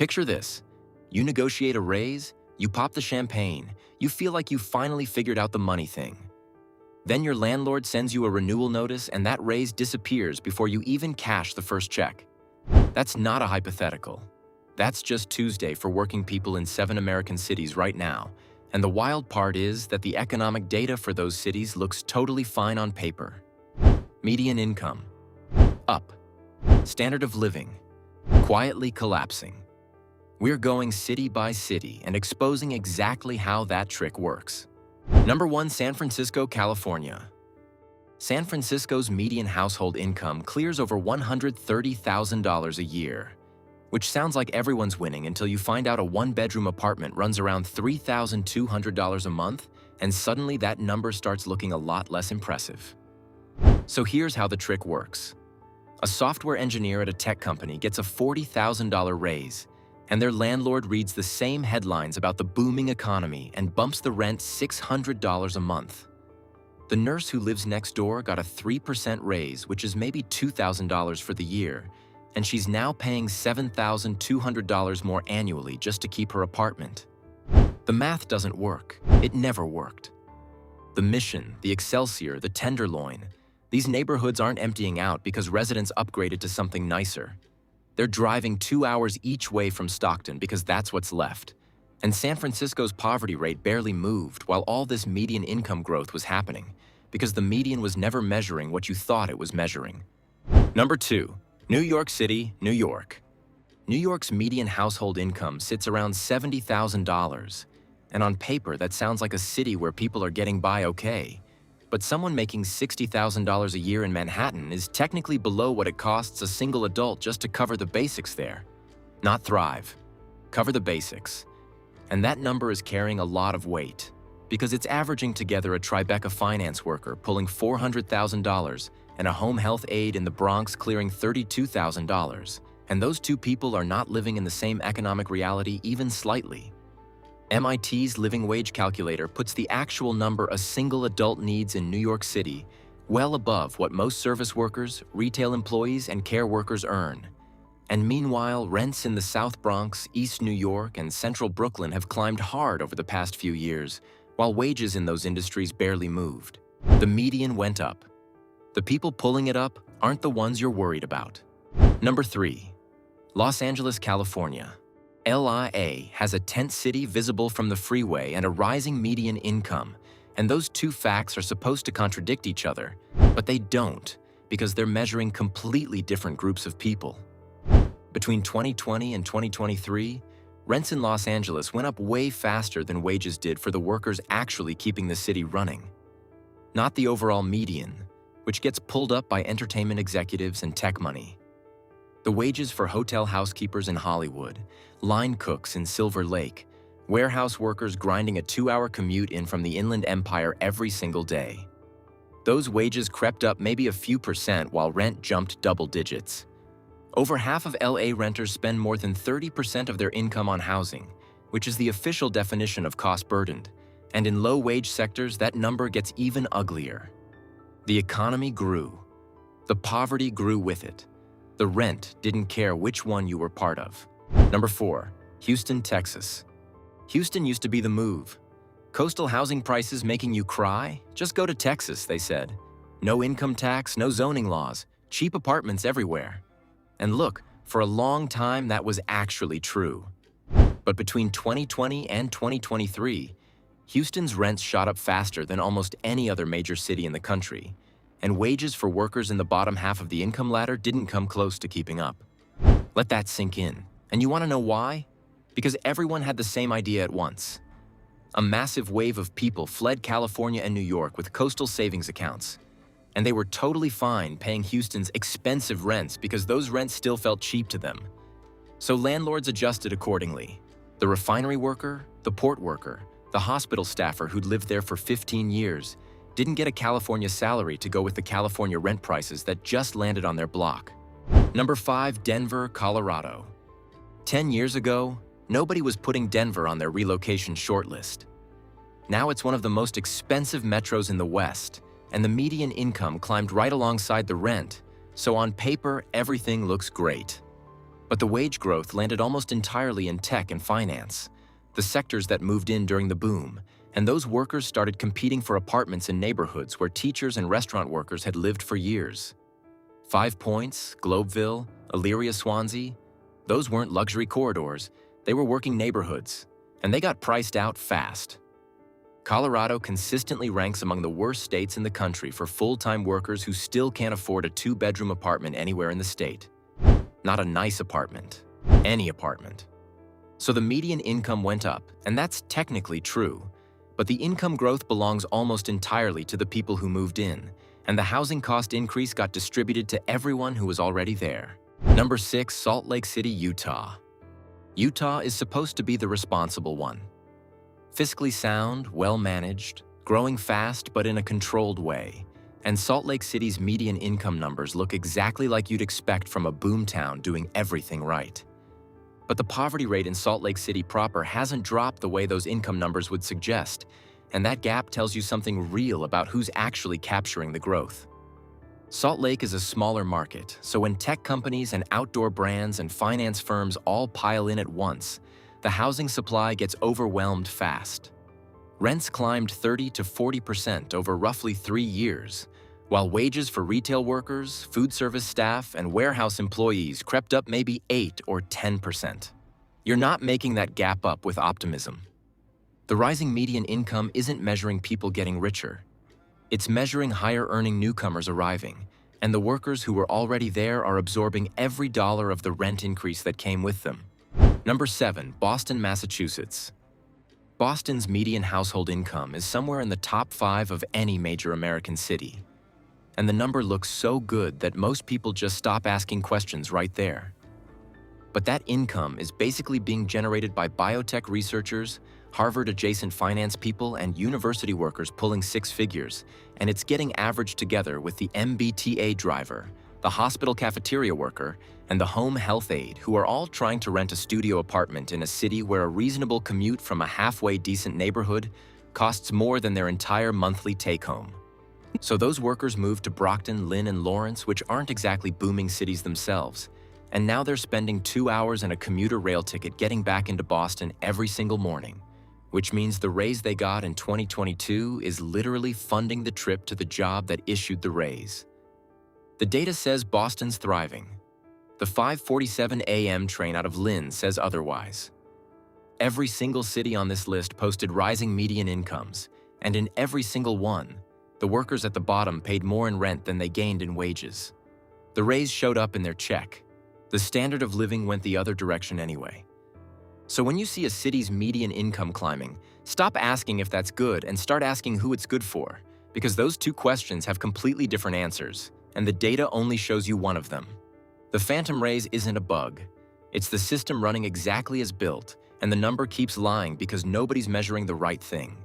Picture this. You negotiate a raise, you pop the champagne, you feel like you finally figured out the money thing. Then your landlord sends you a renewal notice and that raise disappears before you even cash the first check. That's not a hypothetical. That's just Tuesday for working people in 7 American cities right now. And the wild part is that the economic data for those cities looks totally fine on paper. Median income, up. Standard of living, quietly collapsing. We're going city by city and exposing exactly how that trick works. Number 1, San Francisco, California. San Francisco's median household income clears over $130,000 a year, which sounds like everyone's winning until you find out a 1-bedroom apartment runs around $3,200 a month, and suddenly that number starts looking a lot less impressive. So here's how the trick works. A software engineer at a tech company gets a $40,000 raise, and their landlord reads the same headlines about the booming economy and bumps the rent $600 a month. The nurse who lives next door got a 3% raise, which is maybe $2,000 for the year, and she's now paying $7,200 more annually just to keep her apartment. The math doesn't work. It never worked. The Mission, the Excelsior, the Tenderloin, these neighborhoods aren't emptying out because residents upgraded to something nicer. They're driving 2 hours each way from Stockton because that's what's left. And San Francisco's poverty rate barely moved while all this median income growth was happening because the median was never measuring what you thought it was measuring. Number 2. New York City, New York. New York's median household income sits around $70,000, and on paper that sounds like a city where people are getting by okay. But someone making $60,000 a year in Manhattan is technically below what it costs a single adult just to cover the basics there. Not thrive. Cover the basics. And that number is carrying a lot of weight, because it's averaging together a Tribeca finance worker pulling $400,000 and a home health aide in the Bronx clearing $32,000, and those two people are not living in the same economic reality even slightly. MIT's living wage calculator puts the actual number a single adult needs in New York City well above what most service workers, retail employees, and care workers earn. And meanwhile, rents in the South Bronx, East New York, and Central Brooklyn have climbed hard over the past few years, while wages in those industries barely moved. The median went up. The people pulling it up aren't the ones you're worried about. Number 3. Los Angeles, California. LIA has a tent city visible from the freeway and a rising median income, and those two facts are supposed to contradict each other, but they don't because they're measuring completely different groups of people. Between 2020 and 2023, rents in Los Angeles went up way faster than wages did for the workers actually keeping the city running. Not the overall median, which gets pulled up by entertainment executives and tech money. The wages for hotel housekeepers in Hollywood, line cooks in Silver Lake, warehouse workers grinding a 2-hour commute in from the Inland Empire every single day. Those wages crept up maybe a few percent while rent jumped double digits. Over half of LA renters spend more than 30% of their income on housing, which is the official definition of cost-burdened, and in low-wage sectors that number gets even uglier. The economy grew. The poverty grew with it. The rent didn't care which one you were part of. Number 4. Houston, Texas. Houston used to be the move. Coastal housing prices making you cry? Just go to Texas, they said. No income tax, no zoning laws, cheap apartments everywhere. And look, for a long time that was actually true. But between 2020 and 2023, Houston's rents shot up faster than almost any other major city in the country, and wages for workers in the bottom half of the income ladder didn't come close to keeping up. Let that sink in. And you want to know why? Because everyone had the same idea at once. A massive wave of people fled California and New York with coastal savings accounts, and they were totally fine paying Houston's expensive rents because those rents still felt cheap to them. So landlords adjusted accordingly. The refinery worker, the port worker, the hospital staffer who'd lived there for 15 years didn't get a California salary to go with the California rent prices that just landed on their block. Number 5, Denver, Colorado. 10 years ago, nobody was putting Denver on their relocation shortlist. Now it's one of the most expensive metros in the West, and the median income climbed right alongside the rent, so on paper, everything looks great. But the wage growth landed almost entirely in tech and finance, the sectors that moved in during the boom, and those workers started competing for apartments in neighborhoods where teachers and restaurant workers had lived for years. 5 Points, Globeville, Elyria, Swansea, those weren't luxury corridors, they were working neighborhoods, and they got priced out fast. Colorado consistently ranks among the worst states in the country for full-time workers who still can't afford a 2-bedroom apartment anywhere in the state. Not a nice apartment, any apartment. So the median income went up, and that's technically true. But the income growth belongs almost entirely to the people who moved in, and the housing cost increase got distributed to everyone who was already there. Number 6, Salt Lake City, Utah. Utah is supposed to be the responsible one. Fiscally sound, well-managed, growing fast but in a controlled way, and Salt Lake City's median income numbers look exactly like you'd expect from a boomtown doing everything right. But the poverty rate in Salt Lake City proper hasn't dropped the way those income numbers would suggest, and that gap tells you something real about who's actually capturing the growth. Salt Lake is a smaller market, so when tech companies and outdoor brands and finance firms all pile in at once, the housing supply gets overwhelmed fast. Rents climbed 30 to 40% over roughly 3 years, while wages for retail workers, food service staff, and warehouse employees crept up maybe 8 or 10%. You're not making that gap up with optimism. The rising median income isn't measuring people getting richer. It's measuring higher-earning newcomers arriving, and the workers who were already there are absorbing every dollar of the rent increase that came with them. Number 7, Boston, Massachusetts. Boston's median household income is somewhere in the top 5 of any major American city. And the number looks so good that most people just stop asking questions right there. But that income is basically being generated by biotech researchers, Harvard-adjacent finance people, and university workers pulling 6 figures, and it's getting averaged together with the MBTA driver, the hospital cafeteria worker, and the home health aide, who are all trying to rent a studio apartment in a city where a reasonable commute from a halfway decent neighborhood costs more than their entire monthly take-home. So those workers moved to Brockton, Lynn, and Lawrence, which aren't exactly booming cities themselves, and now they're spending 2 hours and a commuter rail ticket getting back into Boston every single morning, which means the raise they got in 2022 is literally funding the trip to the job that issued the raise. The data says Boston's thriving. The 5:47 a.m. train out of Lynn says otherwise. Every single city on this list posted rising median incomes, and in every single one, the workers at the bottom paid more in rent than they gained in wages. The raise showed up in their check. The standard of living went the other direction anyway. So when you see a city's median income climbing, stop asking if that's good and start asking who it's good for, because those 2 questions have completely different answers, and the data only shows you one of them. The phantom raise isn't a bug. It's the system running exactly as built, and the number keeps lying because nobody's measuring the right thing.